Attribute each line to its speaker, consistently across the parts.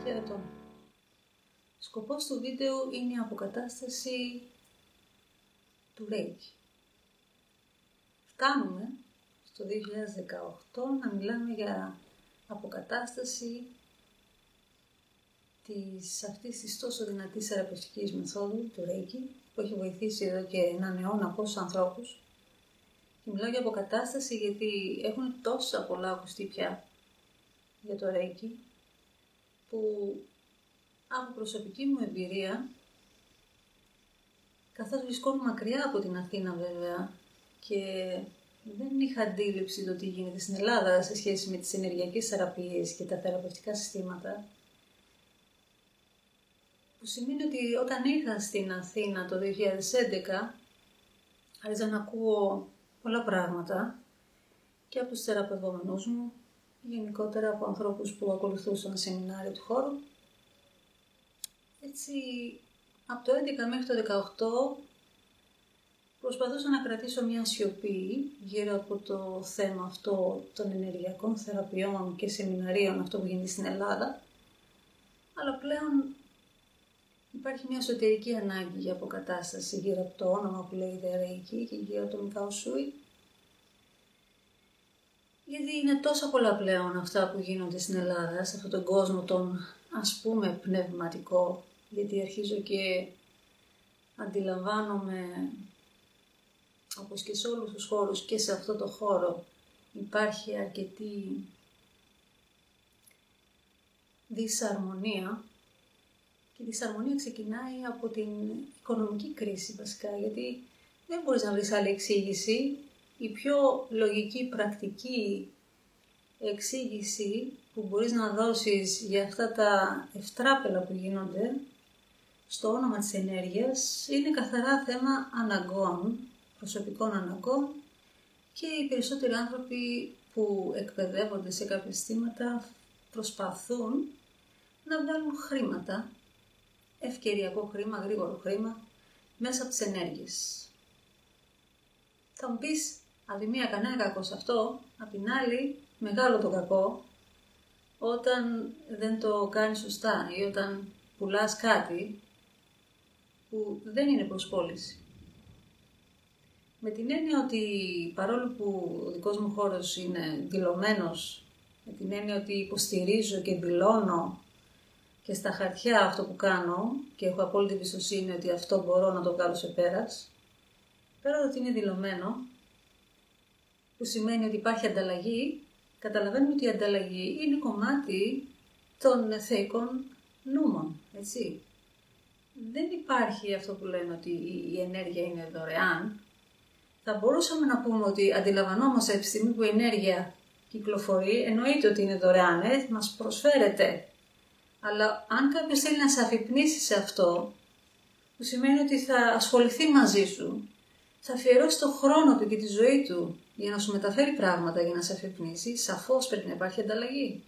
Speaker 1: Χαίρετο. Σκοπός του βίντεο είναι η αποκατάσταση του Reiki. Φτάνουμε στο 2018 να μιλάμε για αποκατάσταση αυτής της τόσο δυνατής θεραπευτικής μεθόδου του Reiki, που έχει βοηθήσει εδώ και έναν αιώνα πόσους ανθρώπους. Και μιλάω για αποκατάσταση γιατί έχουν τόσα πολλά ακουστεί πια για το Reiki, που από προσωπική μου εμπειρία, καθώς βρισκόμουν μακριά από την Αθήνα βέβαια και δεν είχα αντίληψη το τι γίνεται στην Ελλάδα σε σχέση με τις ενεργειακές θεραπείες και τα θεραπευτικά συστήματα, που σημαίνει ότι όταν ήρθα στην Αθήνα το 2011 άρχισα να ακούω πολλά πράγματα και από τους θεραπευόμενους μου, γενικότερα από ανθρώπους που ακολουθούσαν σεμινάρια του χώρου. Έτσι, από το 11 μέχρι το 18 προσπαθούσα να κρατήσω μια σιωπή γύρω από το θέμα αυτό των ενεργειακών θεραπείων και σεμιναρίων, αυτό που γίνεται στην Ελλάδα. Αλλά πλέον υπάρχει μια εσωτερική ανάγκη για αποκατάσταση γύρω από το όνομα που λέγεται Reiki και γύρω από το Mikao Shui. Γιατί είναι τόσα πολλά πλέον αυτά που γίνονται στην Ελλάδα, σε αυτόν τον κόσμο τον ας πούμε πνευματικό, γιατί αρχίζω και αντιλαμβάνομαι, όπως και σε όλους τους χώρους και σε αυτό το χώρο, υπάρχει αρκετή δυσαρμονία. Και η δυσαρμονία ξεκινάει από την οικονομική κρίση βασικά, γιατί δεν μπορείς να βρεις άλλη εξήγηση. Η πιο λογική, πρακτική εξήγηση που μπορείς να δώσεις για αυτά τα ευτράπελα που γίνονται στο όνομα της ενέργειας είναι καθαρά θέμα αναγκών, προσωπικών αναγκών, και οι περισσότεροι άνθρωποι που εκπαιδεύονται σε κάποια συστήματα προσπαθούν να βγάλουν χρήματα, ευκαιριακό χρήμα, γρήγορο χρήμα, μέσα από τις ενέργειες. Θα μου πεις, από τη μία κανένα κακό σε αυτό, απ' την άλλη μεγάλο το κακό όταν δεν το κάνεις σωστά ή όταν πουλάς κάτι που δεν είναι προσπόληση. Με την έννοια ότι παρόλο που ο δικός μου χώρος είναι δηλωμένος, με την έννοια ότι υποστηρίζω και δηλώνω και στα χαρτιά αυτό που κάνω και έχω απόλυτη εμπιστοσύνη ότι αυτό μπορώ να το βγάλω σε πέρας, πέρα ότι είναι δηλωμένο, που σημαίνει ότι υπάρχει ανταλλαγή, καταλαβαίνουμε ότι η ανταλλαγή είναι κομμάτι των θεϊκών νούμων, έτσι. Δεν υπάρχει αυτό που λένε ότι η ενέργεια είναι δωρεάν. Θα μπορούσαμε να πούμε ότι αντιλαμβανόμαστε από τη στιγμή που η ενέργεια κυκλοφορεί, εννοείται ότι είναι δωρεάν, μας προσφέρεται. Αλλά αν κάποιος θέλει να σε αφυπνίσει σε αυτό, που σημαίνει ότι θα ασχοληθεί μαζί σου, θα αφιερώσει τον χρόνο του και τη ζωή του για να σου μεταφέρει πράγματα, για να σε αφυπνίσει, σαφώς πρέπει να υπάρχει ανταλλαγή.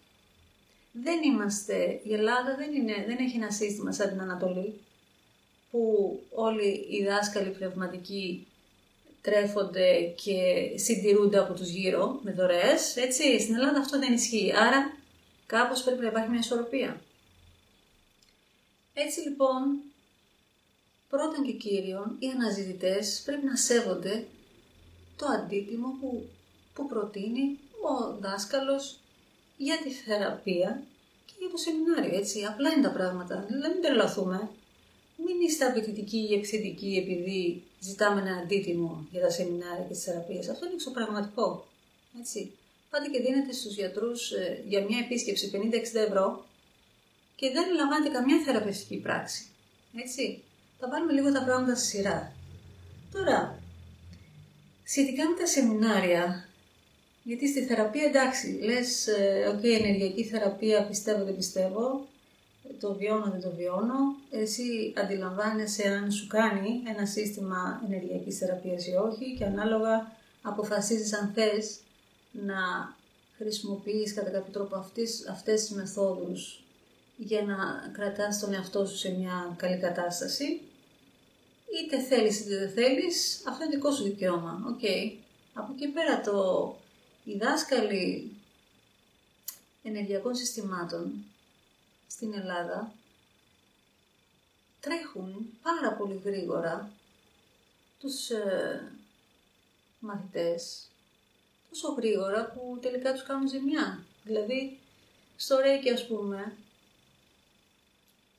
Speaker 1: Δεν είμαστε, η Ελλάδα δεν έχει ένα σύστημα σαν την Ανατολή, που όλοι οι δάσκαλοι πνευματικοί τρέφονται και συντηρούνται από τους γύρω με δωρεές, έτσι. Στην Ελλάδα αυτό δεν ισχύει, άρα κάπως πρέπει να υπάρχει μια ισορροπία. Έτσι λοιπόν, πρώτον και κύριον, οι αναζητητές πρέπει να σέβονται το αντίτιμο που προτείνει ο δάσκαλος για τη θεραπεία και για το σεμινάριο, έτσι. Απλά είναι τα πράγματα, δηλαδή μην τρελαθούμε. Μην είστε απαιτητικοί ή επιθετικοί επειδή ζητάμε ένα αντίτιμο για τα σεμινάρια και τις θεραπείες. Αυτό είναι εξωπραγματικό, έτσι. Πάτε και δίνετε στους γιατρούς για μια επίσκεψη 50-60 ευρώ και δεν λαμβάνετε καμιά θεραπευτική πράξη, έτσι. Θα βάλουμε λίγο τα πράγματα στη σειρά. Τώρα, σχετικά με τα σεμινάρια, γιατί στη θεραπεία εντάξει, λες, ενεργειακή θεραπεία πιστεύω δεν πιστεύω, το βιώνω δεν το βιώνω, εσύ αντιλαμβάνεσαι αν σου κάνει ένα σύστημα ενεργειακής θεραπείας ή όχι και ανάλογα αποφασίζεις αν θες να χρησιμοποιείς κατά κάποιο τρόπο αυτές τις μεθόδους για να κρατάς τον εαυτό σου σε μια καλή κατάσταση. Είτε θέλεις είτε δεν θέλεις, αυτό είναι δικό σου δικαίωμα. Από εκεί πέρα οι δάσκαλοι ενεργειακών συστημάτων στην Ελλάδα τρέχουν πάρα πολύ γρήγορα τους μαθητές, τόσο γρήγορα που τελικά τους κάνουν ζημιά. Δηλαδή, στο Reiki, ας πούμε,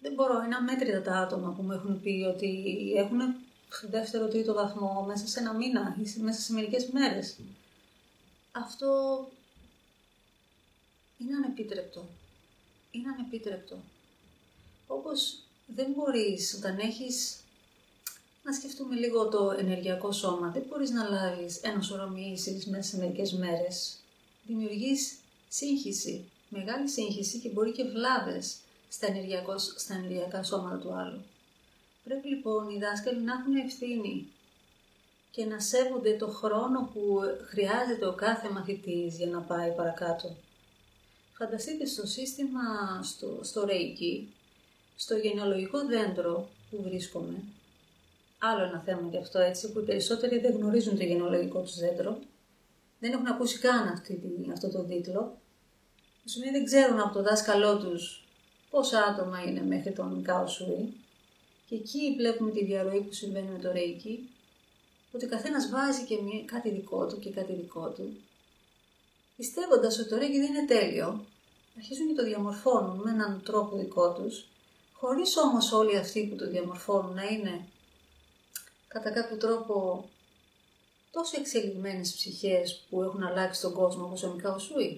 Speaker 1: δεν μπορώ, είναι αμέτρητα τα άτομα που μου έχουν πει ότι έχουν δεύτερο-τρίτο βαθμό μέσα σε ένα μήνα ή μέσα σε μερικές μέρες. Αυτό είναι ανεπίτρεπτο. Είναι ανεπίτρεπτο. Όπως δεν μπορείς, όταν έχεις, να σκεφτούμε λίγο το ενεργειακό σώμα, δεν μπορείς να λάβεις ένα σωρό μοιήσεις μέσα σε μερικές μέρες. Δημιουργείς σύγχυση, μεγάλη σύγχυση και μπορεί και βλάβες στα ενεργειακά σώματα του άλλου. Πρέπει λοιπόν οι δάσκαλοι να έχουν ευθύνη και να σέβονται το χρόνο που χρειάζεται ο κάθε μαθητής για να πάει παρακάτω. Φανταστείτε στο σύστημα, στο Reiki, στο γενεαλογικό δέντρο που βρίσκομαι, άλλο ένα θέμα γι' αυτό έτσι, που οι περισσότεροι δεν γνωρίζουν το γενεαλογικό τους δέντρο, δεν έχουν ακούσει καν αυτό το τίτλο, σημαίνει δεν ξέρουν από το δάσκαλό τους πόσα άτομα είναι μέχρι τον Kao Shui, και εκεί βλέπουμε τη διαρροή που συμβαίνει με το Reiki, ότι καθένας βάζει και κάτι δικό του και κάτι δικό του, πιστεύοντας ότι το Reiki δεν είναι τέλειο, αρχίζουν και το διαμορφώνουν με έναν τρόπο δικό τους, χωρίς όμως όλοι αυτοί που το διαμορφώνουν να είναι κατά κάποιο τρόπο τόσο εξελιγμένες ψυχές που έχουν αλλάξει τον κόσμο όπως ο Kao Shui.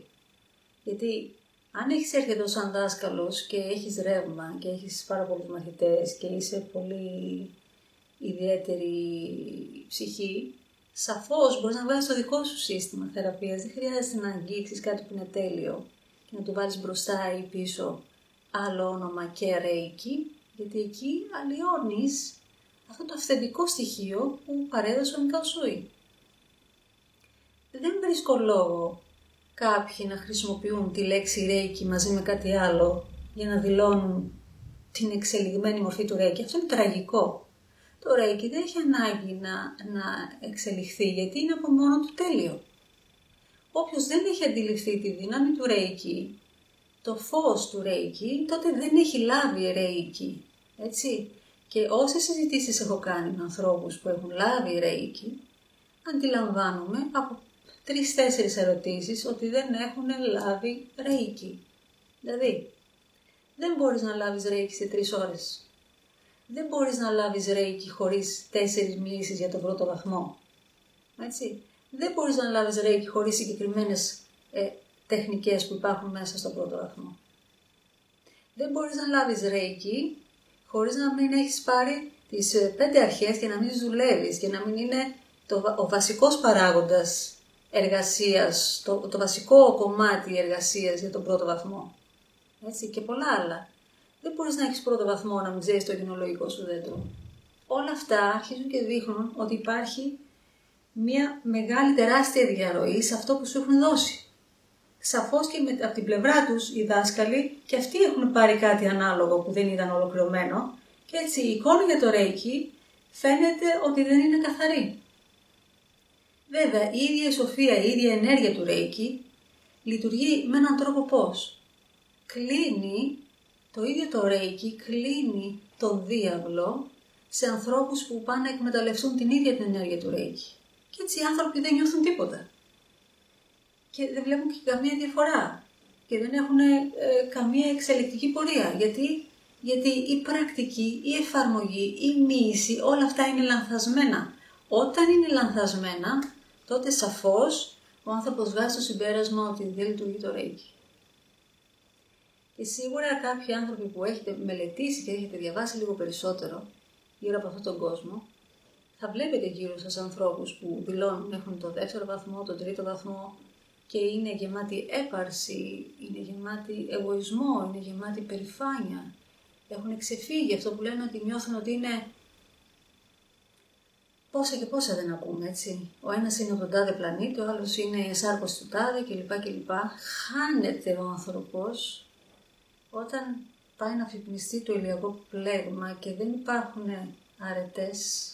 Speaker 1: Γιατί αν έχεις έρθει εδώ σαν δάσκαλος και έχεις ρεύμα και έχεις πάρα πολλούς μαθητές και είσαι πολύ ιδιαίτερη ψυχή, σαφώς μπορείς να βάλεις το δικό σου σύστημα θεραπείας. Δεν χρειάζεται να αγγίξεις κάτι που είναι τέλειο και να το βάλεις μπροστά ή πίσω άλλο όνομα και Reiki, γιατί εκεί αλλοιώνεις αυτό το αυθεντικό στοιχείο που παρέδωσε ο Kao Shui. Δεν βρίσκω λόγο κάποιοι να χρησιμοποιούν τη λέξη Reiki μαζί με κάτι άλλο για να δηλώνουν την εξελιγμένη μορφή του Reiki. Αυτό είναι τραγικό. Το Reiki δεν έχει ανάγκη να εξελιχθεί, γιατί είναι από μόνο του τέλειο. Όποιος δεν έχει αντιληφθεί τη δύναμη του Reiki, το φως του Reiki, τότε δεν έχει λάβει Reiki. Έτσι. Και όσες συζητήσεις έχω κάνει με ανθρώπους που έχουν λάβει Reiki, αντιλαμβάνομαι από 3-4 ερωτήσεις ότι δεν έχουν λάβει Reiki. Δηλαδή, δεν μπορείς να λάβεις Reiki σε 3 ώρες. Δεν μπορείς να λάβεις Reiki χωρίς 4 μιλήσεις για τον πρώτο βαθμό. Έτσι. Δεν μπορείς να λάβεις Reiki χωρίς συγκεκριμένες τεχνικές που υπάρχουν μέσα στον πρώτο βαθμό. Δεν μπορείς να λάβεις Reiki χωρίς να μην έχεις πάρει τις 5 αρχές και να μην δουλεύεις και να μην είναι ο βασικός παράγοντας εργασίας, το βασικό κομμάτι εργασίας για τον πρώτο βαθμό. Έτσι, και πολλά άλλα. Δεν μπορείς να έχεις πρώτο βαθμό να μην ξέρεις το γενεαλογικό σου δέντρο. Όλα αυτά αρχίζουν και δείχνουν ότι υπάρχει μια μεγάλη τεράστια διαρροή σε αυτό που σου έχουν δώσει. Σαφώς και από την πλευρά τους οι δάσκαλοι και αυτοί έχουν πάρει κάτι ανάλογο που δεν ήταν ολοκληρωμένο και έτσι η εικόνα για το Reiki φαίνεται ότι δεν είναι καθαρή. Βέβαια, η ίδια η σοφία, η ίδια ενέργεια του Reiki λειτουργεί με έναν τρόπο πώς. Το ίδιο το Reiki κλείνει τον διάβλο σε ανθρώπους που πάνε να εκμεταλλευτούν την ίδια την ενέργεια του Reiki. Και έτσι οι άνθρωποι δεν νιώθουν τίποτα. Και δεν βλέπουν και καμία διαφορά. Και δεν έχουν καμία εξελικτική πορεία. Γιατί η πρακτική, η εφαρμογή, η μοίηση, όλα αυτά είναι λανθασμένα. Όταν είναι λανθασμένα, τότε σαφώς ο άνθρωπος βγάζει το συμπέρασμα ότι δεν λειτουργεί το Reiki. Και σίγουρα κάποιοι άνθρωποι που έχετε μελετήσει και έχετε διαβάσει λίγο περισσότερο γύρω από αυτόν τον κόσμο, θα βλέπετε γύρω σας ανθρώπους που δηλώνουν έχουν το 2ο βαθμό, τον 3ο βαθμό και είναι γεμάτοι έπαρση, είναι γεμάτοι εγωισμό, είναι γεμάτοι περηφάνεια. Έχουν ξεφύγει αυτό που λένε ότι νιώθουν ότι είναι πόσα και πόσα δεν ακούμε, έτσι. Ο ένας είναι από τον τάδε πλανήτη, ο άλλος είναι η εσάρκωση του τάδε κλπ. Χάνεται ο άνθρωπος όταν πάει να αφυπνιστεί το ηλιακό πλέγμα και δεν υπάρχουν αρετές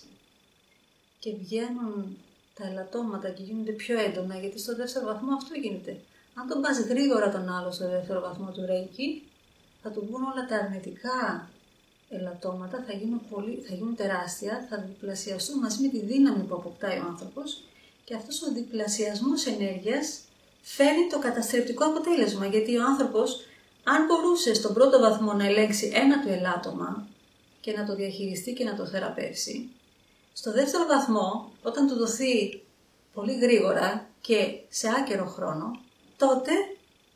Speaker 1: και βγαίνουν τα ελαττώματα και γίνονται πιο έντονα, γιατί στο 2ο βαθμό αυτό γίνεται. Αν τον πας γρήγορα τον άλλο στο 2ο βαθμό του Reiki, θα του βγουν όλα τα αρνητικά ελαττώματα, θα γίνουν τεράστια, θα διπλασιαστούν μαζί με τη δύναμη που αποκτάει ο άνθρωπος και αυτός ο διπλασιασμός ενέργειας φέρνει το καταστρεπτικό αποτέλεσμα, γιατί ο άνθρωπος, αν μπορούσε στον πρώτο βαθμό να ελέγξει ένα του ελάττωμα και να το διαχειριστεί και να το θεραπεύσει, στο δεύτερο βαθμό, όταν του δοθεί πολύ γρήγορα και σε άκερο χρόνο, τότε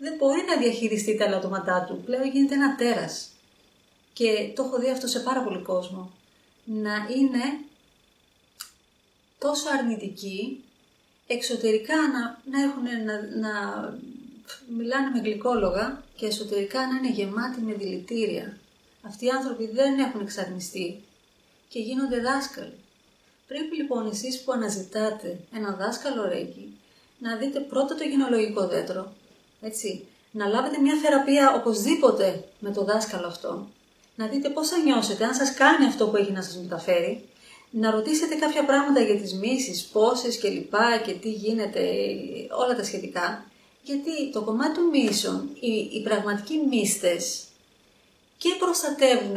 Speaker 1: δεν μπορεί να διαχειριστεί τα ελαττώματά του. Πλέον γίνεται ένα τέρας. Και το έχω δει αυτό σε πάρα πολύ κόσμο. Να είναι τόσο αρνητικοί, εξωτερικά να μιλάνε με γλυκόλογα και εσωτερικά να είναι γεμάτοι με δηλητήρια. Αυτοί οι άνθρωποι δεν έχουν εξαρνιστεί και γίνονται δάσκαλοι. Πρέπει λοιπόν εσείς που αναζητάτε ένα δάσκαλο Ρέικι να δείτε πρώτα το γενεολογικό δέντρο, έτσι, να λάβετε μια θεραπεία οπωσδήποτε με το δάσκαλο αυτό, να δείτε πώς θα νιώσετε, αν σας κάνει αυτό που έχει να σας μεταφέρει, να ρωτήσετε κάποια πράγματα για τις μύσεις, πόσες και λοιπά και τι γίνεται, όλα τα σχετικά, γιατί το κομμάτι των μύσεων, οι πραγματικοί μύστες και προστατεύουν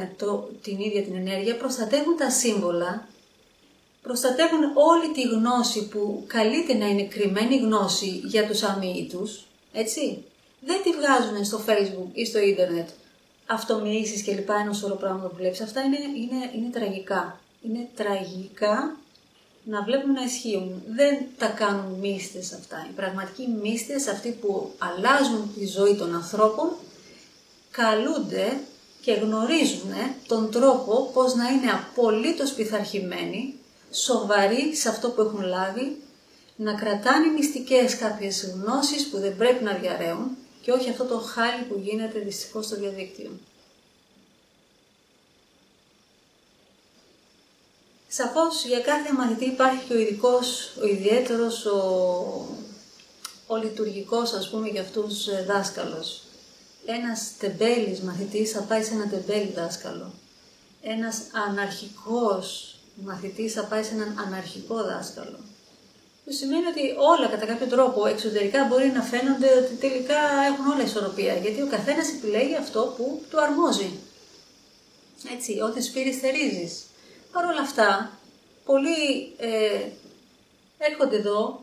Speaker 1: την ίδια την ενέργεια, προστατεύουν τα σύμβολα, προστατεύουν όλη τη γνώση που καλείται να είναι κρυμμένη γνώση για τους αμοιήτους, έτσι. Δεν τη βγάζουν στο Facebook ή στο ίντερνετ αυτομοιήσεις και λοιπά, ένα σωρό πράγματα που βλέπεις. Αυτά είναι τραγικά. Είναι τραγικά να βλέπουν να ισχύουν. Δεν τα κάνουν μύστες αυτά. Οι πραγματικοί μύστες, αυτοί που αλλάζουν τη ζωή των ανθρώπων, καλούνται και γνωρίζουν τον τρόπο πώς να είναι απολύτως πειθαρχημένοι, σοβαροί σε αυτό που έχουν λάβει, να κρατάνε μυστικές κάποιες γνώσεις που δεν πρέπει να διαρρέουν και όχι αυτό το χάλι που γίνεται δυστυχώς στο διαδίκτυο. Σαφώς για κάθε μαθητή υπάρχει και ο ειδικός, ο ιδιαίτερος, ο λειτουργικός, ας πούμε, για αυτούς δάσκαλος. Ένας τεμπέλης μαθητής θα πάει σε ένα τεμπέλη δάσκαλο. Ένας αναρχικός μαθητής θα πάει σε έναν αναρχικό δάσκαλο. Που σημαίνει ότι όλα κατά κάποιο τρόπο εξωτερικά μπορεί να φαίνονται ότι τελικά έχουν όλα ισορροπία. Γιατί ο καθένας επιλέγει αυτό που του αρμόζει. Έτσι, ό,τι σπείρεις θερίζεις. Παρ' όλα αυτά, πολλοί έρχονται εδώ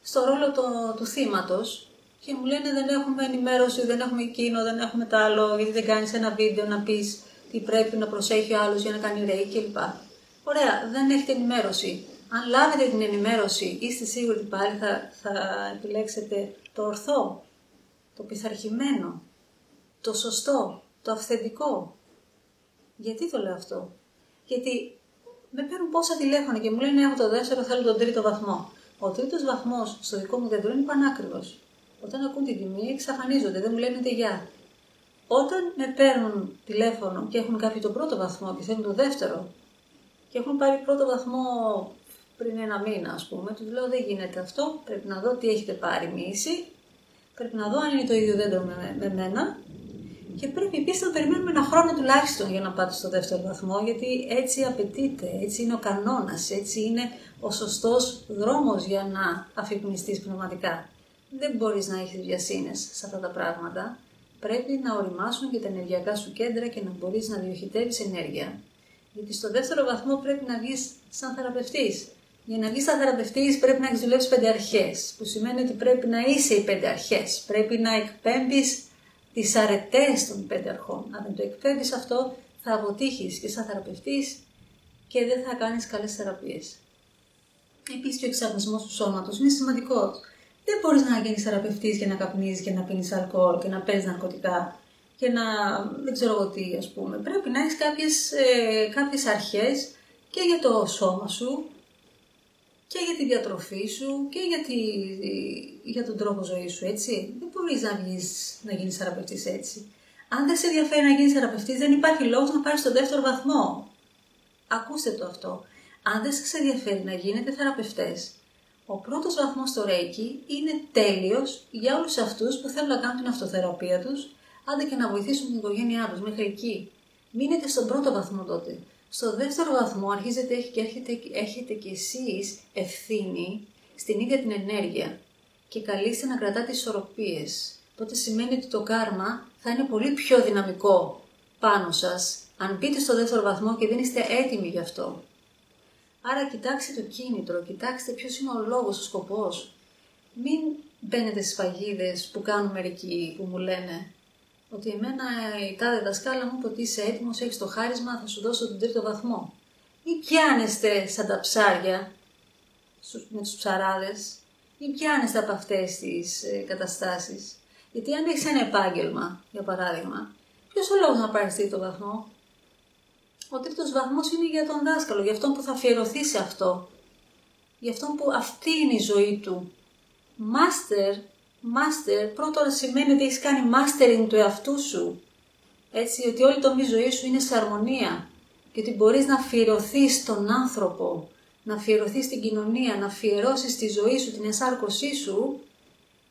Speaker 1: στο ρόλο του θύματος και μου λένε δεν έχουμε ενημέρωση, δεν έχουμε εκείνο, δεν έχουμε το άλλο, γιατί δεν κάνεις ένα βίντεο να πεις τι πρέπει να προσέχει ο άλλος για να κάνει Ρέικι κλπ. Ωραία, δεν έχετε ενημέρωση. Αν λάβετε την ενημέρωση, είστε σίγουροι ότι πάλι θα επιλέξετε το ορθό, το πειθαρχημένο, το σωστό, το αυθεντικό. Γιατί το λέω αυτό? Γιατί με παίρνουν πόσα τηλέφωνα και μου λένε έχω το δεύτερο, θέλω τον τρίτο βαθμό. Ο τρίτος βαθμός στο δικό μου δέντρο είναι πανάκριβος. Όταν ακούν την τιμή εξαφανίζονται, δεν μου λένε ούτε γεια. Όταν με παίρνουν τηλέφωνο και έχουν κάποιοι τον πρώτο βαθμό και θέλουν το δεύτερο και έχουν πάρει πρώτο βαθμό πριν ένα μήνα, ας πούμε, τους λέω δεν γίνεται αυτό, πρέπει να δω τι έχετε πάρει μύση, πρέπει να δω αν είναι το ίδιο δέντρο με μένα και πρέπει επίσης να περιμένουμε ένα χρόνο τουλάχιστον για να πάτε στο δεύτερο βαθμό, γιατί έτσι απαιτείται, έτσι είναι ο κανόνας, έτσι είναι ο σωστός δρόμος για να αφυπνιστείς πνευματικά. Δεν μπορείς να έχεις βιασύνες σε αυτά τα πράγματα, πρέπει να οριμάσουν και τα ενεργειακά σου κέντρα και να μπορείς να διοχετεύεις ενέργεια. Γιατί στο δεύτερο βαθμό πρέπει να βγεις σαν θεραπευτής. Για να βγεις σαν θεραπευτής πρέπει να έχεις δουλέψει 5 αρχές, που σημαίνει ότι πρέπει να είσαι οι 5 αρχές. Πρέπει να εκπέμπεις τις αρετές των 5 αρχών. Αν δεν το εκπέμπεις αυτό, θα αποτύχεις και σαν θεραπευτής και δεν θα κάνεις καλές θεραπείες. Επίσης, και ο εξαγνισμός του σώματος είναι σημαντικός. Δεν μπορείς να γίνεις θεραπευτής και να καπνίζεις και να πίνεις αλκοόλ και να παίρνεις ναρκωτικά και να δεν ξέρω εγώ τι, ας πούμε. Πρέπει να έχεις κάποιες αρχές και για το σώμα σου και για τη διατροφή σου και για τον τρόπο ζωής σου, έτσι. Δεν μπορείς να γίνεις θεραπευτής έτσι. Αν δεν σε ενδιαφέρει να γίνεις θεραπευτής, δεν υπάρχει λόγος να πάρεις τον δεύτερο βαθμό. Ακούστε το αυτό. Αν δεν σας ενδιαφέρει να γίνετε θεραπευτές, ο πρώτος βαθμός στο Ρέικι είναι τέλειος για όλους αυτούς που θέλουν να κάνουν την αυτοθεραπεία τους, άντε και να βοηθήσουν την οικογένειά τους μέχρι εκεί. Μείνετε στον πρώτο βαθμό τότε. Στο δεύτερο βαθμό αρχίζετε και έχετε κι εσείς ευθύνη στην ίδια την ενέργεια και καλείστε να κρατάτε ισορροπίες. Τότε σημαίνει ότι το κάρμα θα είναι πολύ πιο δυναμικό πάνω σας αν μπείτε στο δεύτερο βαθμό και δεν είστε έτοιμοι γι' αυτό. Άρα κοιτάξτε το κίνητρο, κοιτάξτε ποιος είναι ο λόγος, ο σκοπός. Μην μπαίνετε στις παγίδες που κάνουν μερικοί που μου λένε ότι εμένα η τάδε δασκάλα μου είπε ότι είσαι έτοιμος, έχεις το χάρισμα, θα σου δώσω τον τρίτο βαθμό. Μην πιάνεστε σαν τα ψάρια με τους ψαράδες, μην πιάνεστε από αυτές τις καταστάσεις. Γιατί αν έχεις ένα επάγγελμα, για παράδειγμα, ποιος ο λόγος να πάρεις τρίτο βαθμό? Ο τρίτος βαθμός είναι για τον δάσκαλο, για αυτόν που θα αφιερωθεί σε αυτό. Για αυτόν που αυτή είναι η ζωή του. Master, πρώτον σημαίνει ότι έχεις κάνει mastering του εαυτού σου. Έτσι, ότι όλη η τομή ζωή σου είναι σε αρμονία. Και ότι μπορείς να αφιερωθείς στον άνθρωπο, να αφιερωθείς στην κοινωνία, να αφιερώσεις τη ζωή σου, την εσάρκωσή σου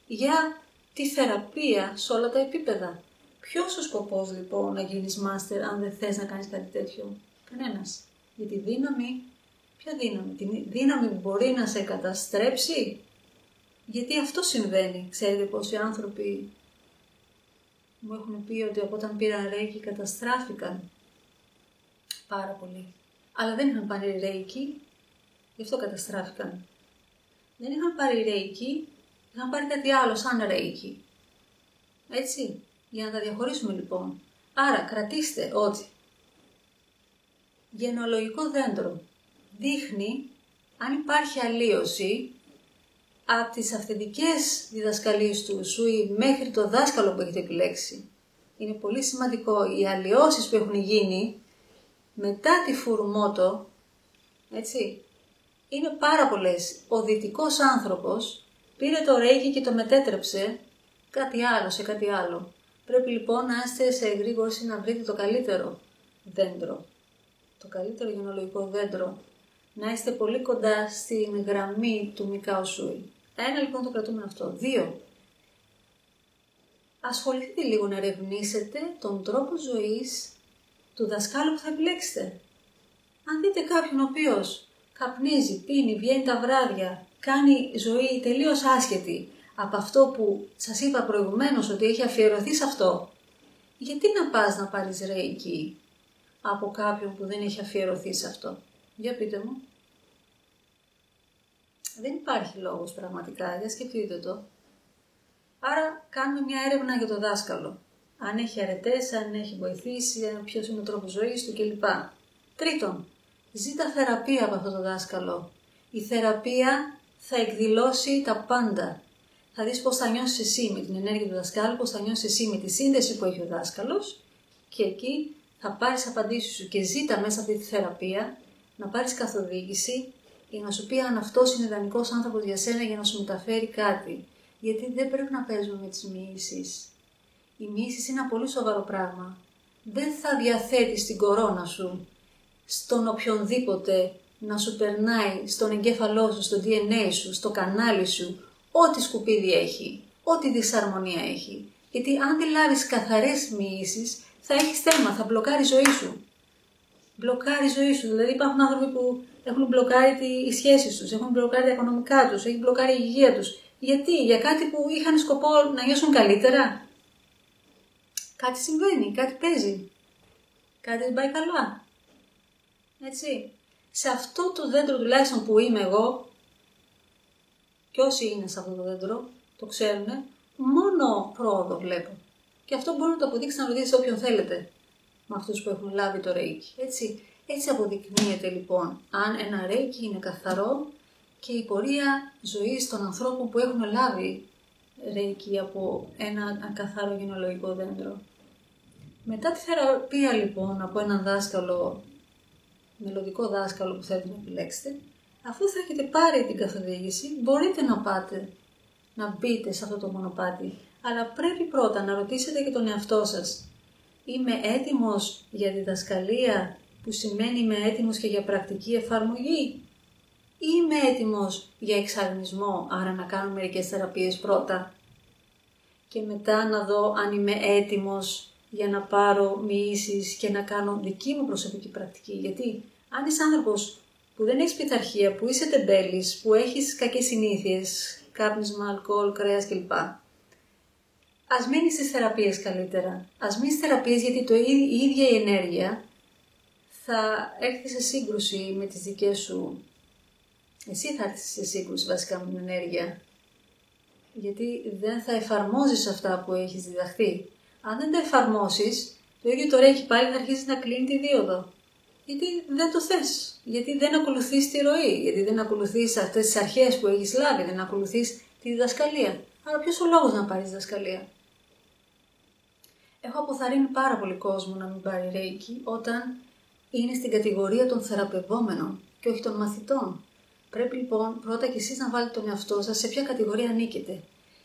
Speaker 1: για τη θεραπεία σε όλα τα επίπεδα. Ποιος ο σκοπός λοιπόν να γίνεις master αν δεν θες να κάνεις κάτι τέτοιο? Κανένας. Για τη δύναμη, ποια δύναμη? Τη δύναμη που μπορεί να σε καταστρέψει. Γιατί αυτό συμβαίνει. Ξέρετε πόσοι άνθρωποι μου έχουν πει ότι από όταν πήραν ρέικι καταστράφηκαν. Πάρα πολύ. Αλλά δεν είχαν πάρει ρέικι, γι' αυτό καταστράφηκαν. Δεν είχαν πάρει ρέικι, είχαν πάρει κάτι άλλο σαν ρέικι. Έτσι. Για να τα διαχωρίσουμε λοιπόν. Άρα κρατήστε ότι γενεολογικό δέντρο δείχνει αν υπάρχει αλλίωση από τις αυθεντικές διδασκαλίες του σου ή μέχρι το δάσκαλο που έχετε επιλέξει. Είναι πολύ σημαντικό οι αλλοιώσεις που έχουν γίνει μετά τη Φουρμότο, έτσι, είναι πάρα πολλές. Ο δυτικός άνθρωπος πήρε το ρέικι και το μετέτρεψε κάτι άλλο σε κάτι άλλο. Πρέπει λοιπόν να είστε σε εγρήγορση να βρείτε το καλύτερο δέντρο, το καλύτερο γενεολογικό δέντρο. Να είστε πολύ κοντά στην γραμμή του Μικάο Σούι. Ένα λοιπόν το κρατούμε αυτό. 2. Ασχοληθείτε λίγο να ερευνήσετε τον τρόπο ζωής του δασκάλου που θα επιλέξετε. Αν δείτε κάποιον ο οποίος καπνίζει, πίνει, βγαίνει τα βράδια, κάνει ζωή τελείως άσχετη από αυτό που σας είπα προηγουμένως ότι έχει αφιερωθεί σε αυτό, γιατί να πας να πάρεις ρέικι από κάποιον που δεν έχει αφιερωθεί σε αυτό? Για πείτε μου. Δεν υπάρχει λόγος πραγματικά, για σκεφτείτε το. Άρα κάνουμε μια έρευνα για το δάσκαλο. Αν έχει αρετές, αν έχει βοηθήσει, ποιος είναι ο τρόπος ζωής του κλπ. 3. Ζήτα θεραπεία από αυτό το δάσκαλο. Η θεραπεία θα εκδηλώσει τα πάντα. Θα δεις πώς θα νιώσεις εσύ με την ενέργεια του δασκάλου, πώς θα νιώσεις εσύ με τη σύνδεση που έχει ο δάσκαλος και εκεί θα πάρεις απαντήσεις σου και ζήτα μέσα αυτή τη θεραπεία να πάρεις καθοδήγηση για να σου πει αν αυτός είναι ιδανικός άνθρωπος για σένα για να σου μεταφέρει κάτι. Γιατί δεν πρέπει να παίζουμε με τις μοιήσεις. Οι μοιήσεις είναι ένα πολύ σοβαρό πράγμα. Δεν θα διαθέτεις την κορώνα σου στον οποιονδήποτε να σου περνάει στον εγκέφαλό σου, στο DNA σου, στο κανάλι σου, ό,τι σκουπίδι έχει, ό,τι δυσαρμονία έχει. Γιατί αν δεν λάβεις καθαρές μοιήσεις, θα έχεις θέμα, θα μπλοκάρει η ζωή σου. Μπλοκάρει η ζωή σου. Δηλαδή υπάρχουν άνθρωποι που έχουν μπλοκάρει τις σχέσεις τους, έχουν μπλοκάρει τα οικονομικά τους, έχει μπλοκάρει η υγεία τους. Γιατί? Για κάτι που είχαν σκοπό να νιώσουν καλύτερα. Κάτι συμβαίνει, κάτι παίζει. Κάτι δεν πάει καλά. Έτσι. Σε αυτό το δέντρο τουλάχιστον που είμαι εγώ, και όσοι είναι σε αυτό το δέντρο, το ξέρουν, μόνο πρόοδο βλέπω. Και αυτό μπορεί να το αποδείξετε να ρωτήσετε όποιον θέλετε, με αυτούς που έχουν λάβει το ρέικι. Έτσι αποδεικνύεται λοιπόν αν ένα ρέικι είναι καθαρό και η πορεία ζωής των ανθρώπων που έχουν λάβει ρέικι από ένα καθαρό γενεολογικό δέντρο. Μετά τη θεραπεία λοιπόν από έναν δάσκαλο, μελλοντικό δάσκαλο που θέλετε να επιλέξετε, αφού θα έχετε πάρει την καθοδήγηση, μπορείτε να πάτε να μπείτε σε αυτό το μονοπάτι. Αλλά πρέπει πρώτα να ρωτήσετε και τον εαυτό σας. Είμαι έτοιμος για διδασκαλία που σημαίνει είμαι έτοιμος και για πρακτική εφαρμογή? Ή είμαι έτοιμος για εξαγνισμό, άρα να κάνω μερικές θεραπείες πρώτα και μετά να δω αν είμαι έτοιμος για να πάρω μοιήσεις και να κάνω δική μου προσωπική πρακτική? Γιατί αν είσαι άνθρωπος που δεν έχεις πειθαρχία, που είσαι τεμπέλης, που έχεις κακές συνήθειες, κάπνισμα, αλκοόλ, κρέας κλπ. ας μείνει στις θεραπείες καλύτερα. Ας μείνει στις θεραπείες, γιατί η ίδια η ενέργεια θα έρθει σε σύγκρουση με τις δικές σου. Εσύ θα έρθεις σε σύγκρουση βασικά με την ενέργεια. Γιατί δεν θα εφαρμόζεις αυτά που έχεις διδαχθεί. Αν δεν τα εφαρμόσεις, το ίδιο το ρέχει πάλι, θα αρχίσει να κλείνει τη δίωδο. Γιατί δεν το θες. Γιατί δεν ακολουθείς τη ροή. Γιατί δεν ακολουθείς αυτές τις αρχές που έχεις λάβει. Δεν ακολουθείς τη διδασκαλία. Άρα ποιος ο λόγος να πάρεις διδασκαλία? Έχω αποθαρρύνει πάρα πολύ κόσμο να μην πάρει ρέικι όταν είναι στην κατηγορία των θεραπευόμενων και όχι των μαθητών. Πρέπει λοιπόν πρώτα και εσείς να βάλετε τον εαυτό σας σε ποια κατηγορία ανήκετε.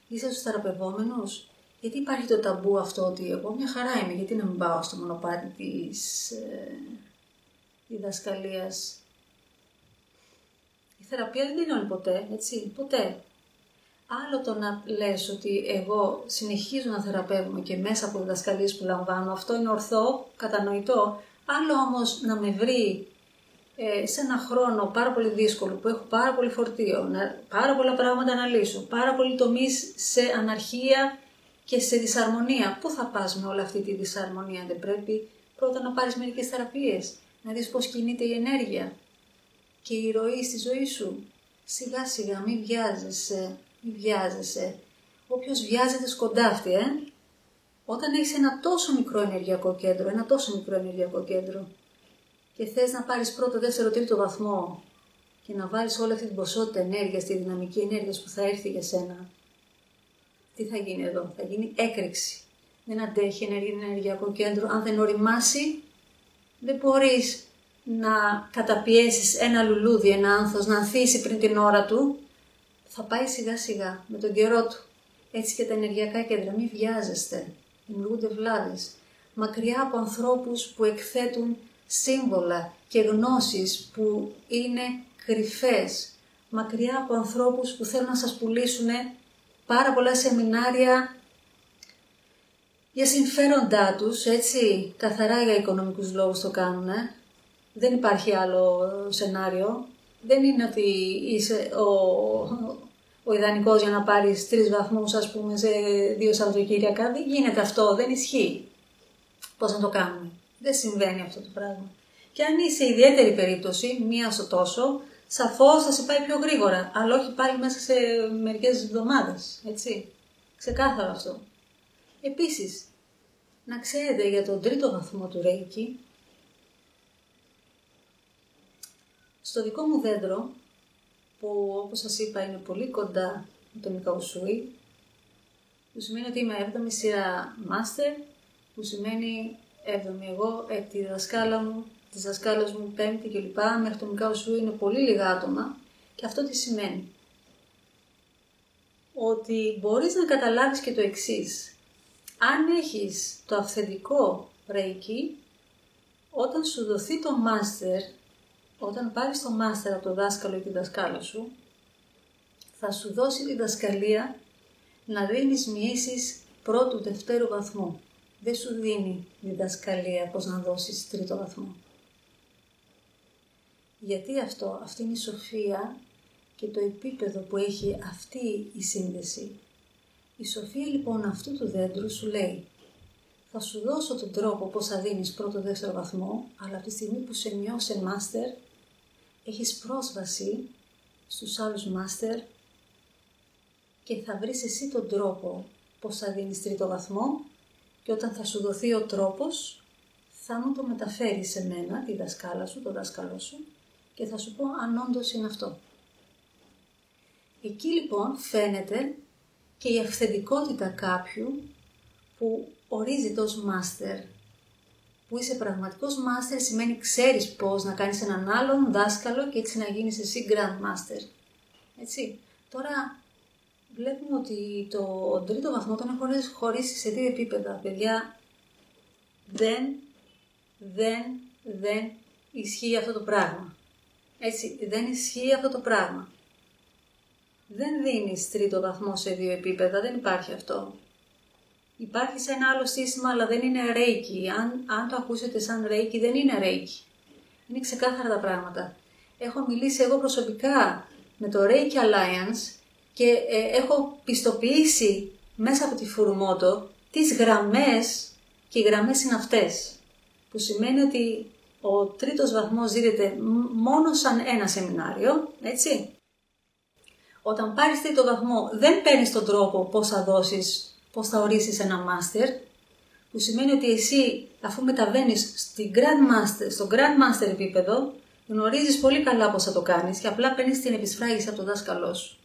Speaker 1: Είστε στους θεραπευόμενους? Γιατί υπάρχει το ταμπού αυτό ότι εγώ μια χαρά είμαι, γιατί να μην πάω στο μονοπάτι της διδασκαλίας? Η θεραπεία δεν τελειώνει ποτέ, έτσι, ποτέ. Άλλο το να λες ότι εγώ συνεχίζω να θεραπεύομαι και μέσα από διδασκαλίες που λαμβάνω, αυτό είναι ορθό, κατανοητό. Άλλο όμως να με βρει σε ένα χρόνο πάρα πολύ δύσκολο, που έχω πάρα πολύ φορτίο, πάρα πολλά πράγματα να λύσω, πάρα πολλοί τομείς σε αναρχία και σε δυσαρμονία. Πού θα πας με όλη αυτή τη δυσαρμονία? Δεν πρέπει πρώτα να πάρεις μερικές θεραπείες, να δεις πώς κινείται η ενέργεια και η ροή στη ζωή σου? Σιγά σιγά, μην βιάζεσαι, μην βιάζεσαι. Όποιος βιάζεται σκοντάφτει, Όταν έχεις ένα τόσο μικρό ενεργειακό κέντρο, και θες να πάρεις πρώτο, δεύτερο, τρίτο βαθμό και να βάλεις όλη αυτή την ποσότητα ενέργειας, τη δυναμική ενέργεια που θα έρθει για σένα, τι θα γίνει εδώ? Θα γίνει έκρηξη. Δεν αντέχει ενεργειακό κέντρο. Αν δεν οριμάσει, δεν μπορείς να καταπιέσεις ένα λουλούδι, ένα άνθος, να ανθίσει πριν την ώρα του. Θα πάει σιγά σιγά με τον καιρό του. Έτσι και τα ενεργειακά κέντρα. Μην βιάζεστε. Δημιουργούνται βλάβες. Μακριά από ανθρώπους που εκθέτουν σύμβολα και γνώσεις που είναι κρυφές. Μακριά από ανθρώπους που θέλουν να σας πουλήσουν πάρα πολλά σεμινάρια για συμφέροντά τους, έτσι, καθαρά για οικονομικούς λόγους το κάνουν. Δεν υπάρχει άλλο σενάριο. Δεν είναι ότι είσαι ο ιδανικός για να πάρεις 3 βαθμούς, ας πούμε, σε 2 Σαββατοκύριακα. Δεν γίνεται αυτό, δεν ισχύει. Πώς να το κάνουμε? Δεν συμβαίνει αυτό το πράγμα. Και αν είσαι ιδιαίτερη περίπτωση, μία στο τόσο, σαφώς θα σε πάει πιο γρήγορα, αλλά όχι πάλι μέσα σε μερικές εβδομάδες, έτσι. Ξεκάθαρο αυτό. Επίσης, να ξέρετε για τον 3ο βαθμό του Ρέικι, στο δικό μου δέντρο, που όπως σας είπα είναι πολύ κοντά με τον Μικαουσούι, που σημαίνει ότι είμαι 7η σειρά Master, που σημαίνει 7η εγώ, τη δασκάλα μου, της δασκάλας μου 5η κλπ. Μέχρι το Μικαουσούι είναι πολύ λίγα άτομα. Και αυτό τι σημαίνει? Ότι μπορείς να καταλάβεις και το εξής. Αν έχεις το αυθεντικό Ρέικι, όταν σου δοθεί το Master, όταν πάρεις το Master από το δάσκαλο ή τη δασκάλα σου, θα σου δώσει τη δασκαλία να δίνεις μοιήσεις πρώτου, δευτέρου βαθμού. Δεν σου δίνει διδασκαλία πώς να δώσεις 3ο βαθμό. Γιατί αυτό? Αυτή είναι η σοφία και το επίπεδο που έχει αυτή η σύνδεση. Η σοφία λοιπόν αυτού του δέντρου σου λέει: θα σου δώσω τον τρόπο πώς θα δίνεις πρώτο, δεύτερο βαθμό, αλλά από τη στιγμή που σε μειώσε Master, έχεις πρόσβαση στους άλλους Master και θα βρεις εσύ τον τρόπο πώς θα δίνεις 3ο βαθμό, και όταν θα σου δοθεί ο τρόπος, θα μου το μεταφέρεις σε μένα, τη δασκάλα σου, το δάσκαλό σου, και θα σου πω αν όντως είναι αυτό. Εκεί λοιπόν φαίνεται και η αυθεντικότητα κάποιου που ορίζεται ως Master. Που είσαι πραγματικός Master σημαίνει ξέρεις πώς να κάνεις έναν άλλον δάσκαλο και έτσι να γίνεις εσύ Grand Master. Έτσι. Τώρα βλέπουμε ότι το 3ο βαθμό τον έχω χωρίσει σε 2 επίπεδα. Παιδιά, δεν ισχύει αυτό το πράγμα. Έτσι, δεν ισχύει αυτό το πράγμα. Δεν δίνεις 3ο βαθμό σε 2 επίπεδα, δεν υπάρχει αυτό. Υπάρχει σε ένα άλλο σύστημα, αλλά δεν είναι Reiki. Αν το ακούσετε σαν Reiki, δεν είναι Reiki. Είναι ξεκάθαρα τα πράγματα. Έχω μιλήσει εγώ προσωπικά με το Reiki Alliance και έχω πιστοποιήσει μέσα από τη Φουρμότο τις γραμμές και οι γραμμές είναι αυτές. Που σημαίνει ότι ο τρίτος βαθμός δίδεται μόνο σαν ένα σεμινάριο, έτσι. Όταν πάρεις τρίτο βαθμό δεν παίρνεις τον τρόπο πώς θα δώσεις, πώς θα ορίσεις ένα μάστερ, που σημαίνει ότι εσύ αφού μεταβαίνεις στο Grand Master επίπεδο, γνωρίζεις πολύ καλά πώς θα το κάνεις και απλά παίρνεις την επισφράγιση από τον δάσκαλό σου.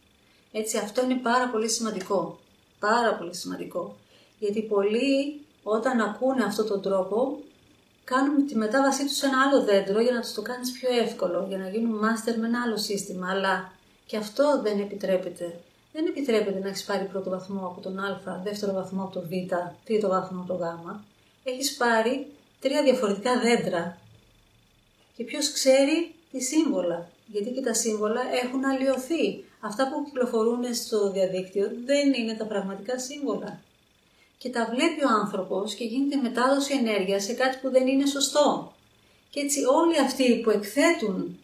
Speaker 1: Έτσι, αυτό είναι πάρα πολύ σημαντικό. Πάρα πολύ σημαντικό. Γιατί πολλοί όταν ακούνε αυτόν τον τρόπο, κάνουν τη μετάβασή τους σε ένα άλλο δέντρο για να τους το κάνεις πιο εύκολο, για να γίνουν μάστερ με ένα άλλο σύστημα, αλλά και αυτό δεν επιτρέπεται. Δεν επιτρέπεται να έχεις πάρει πρώτο βαθμό από τον Α, δεύτερο βαθμό από το Β, τρίτο βαθμό από το Γ. Έχεις πάρει 3 διαφορετικά δέντρα. Και ποιος ξέρει τι σύμβολα. Γιατί και τα σύμβολα έχουν αλλοιωθεί. Αυτά που κυκλοφορούν στο διαδίκτυο δεν είναι τα πραγματικά σύμβολα. Και τα βλέπει ο άνθρωπος και γίνεται μετάδοση ενέργειας σε κάτι που δεν είναι σωστό. Και έτσι όλοι αυτοί που εκθέτουν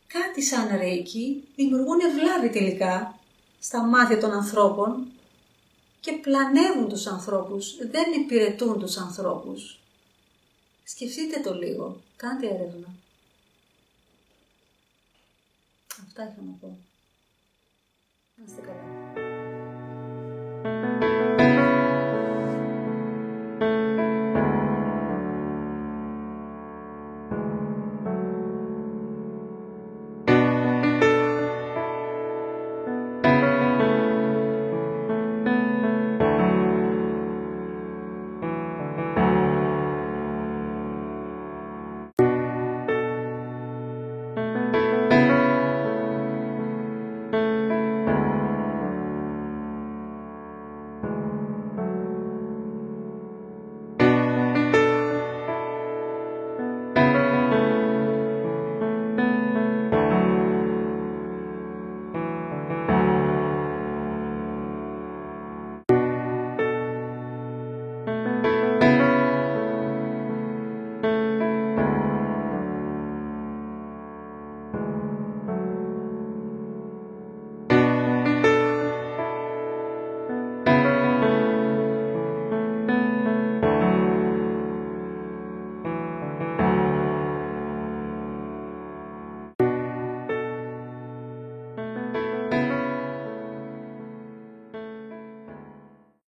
Speaker 1: κάτι σαν ρέικι δημιουργούν βλάβη τελικά στα μάτια των ανθρώπων και πλανεύουν τους ανθρώπους, δεν υπηρετούν τους ανθρώπους. Σκεφτείτε το λίγο, κάντε έρευνα. Αυτά είχα να πω. Να είστε καλά.